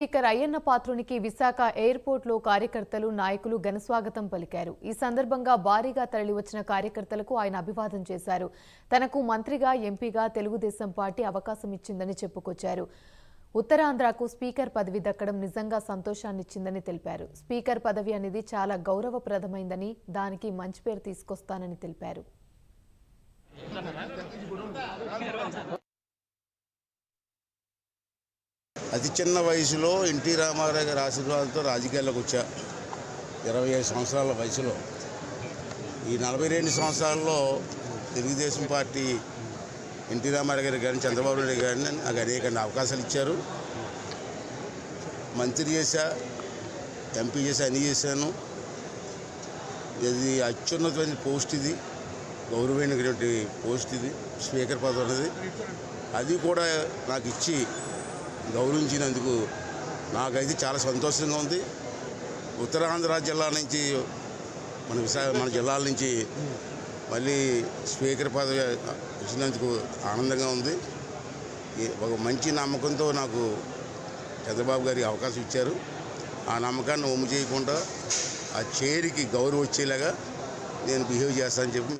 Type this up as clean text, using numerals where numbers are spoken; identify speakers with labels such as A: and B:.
A: Speaker Ayyanna పాత్రునికి Visakha ఎయిర్పోర్ట్లో కార్యకర్తలు నాయకులు ఘనస్వాగతం పలికారు. ఈ సందర్భంగా భారీగా తరలివచ్చిన కార్యకర్తలకు ఆయన అభివాదం చేశారు. తనకు మంత్రిగా ఎంపీగా తెలుగుదేశం పార్టీ అవకాశం ఇచ్చిందని చెప్పుకొచ్చారు. ఉత్తరాంధ్రకు స్పీకర్ పదవి దక్కడం నిజంగా సంతోషాన్నిచ్చిందని తెలిపారు. స్పీకర్ పదవి అనేది చాలా గౌరవప్రదమైందని, దానికి మంచి పేరు తీసుకొస్తానని తెలిపారు.
B: అతి చిన్న వయసులో ఎన్టీ రామారావు గారి ఆశీర్వాదంతో రాజకీయాల్లోకి వచ్చా. 25 సంవత్సరాల వయసులో ఈ 42 సంవత్సరాల్లో తెలుగుదేశం పార్టీ ఎన్టీ రామారావు గారు కానీ చంద్రబాబు నాయుడు గారిని నాకు అనేక అవకాశాలు ఇచ్చారు. మంత్రి చేశా, ఎంపీ చేశా, అన్నీ చేశాను. ఇది అత్యున్నతమైన పోస్ట్, ఇది గౌరవమైనటువంటి పోస్ట్, ఇది స్పీకర్ పదవి అనేది. అది కూడా నాకు ఇచ్చి గౌరవించినందుకు నాకైతే చాలా సంతోషంగా ఉంది. ఉత్తరాంధ్ర జిల్లా నుంచి మన జిల్లాల నుంచి మళ్ళీ స్పీకర్ పదవి ఇచ్చినందుకు ఆనందంగా ఉంది. ఒక మంచి నమ్మకంతో నాకు చంద్రబాబు గారికి అవకాశం ఇచ్చారు. ఆ నమ్మకాన్ని ఒమ్ము చేయకుండా ఆ చైర్కి గౌరవం వచ్చేలాగా నేను బిహేవ్ చేస్తానని చెప్పి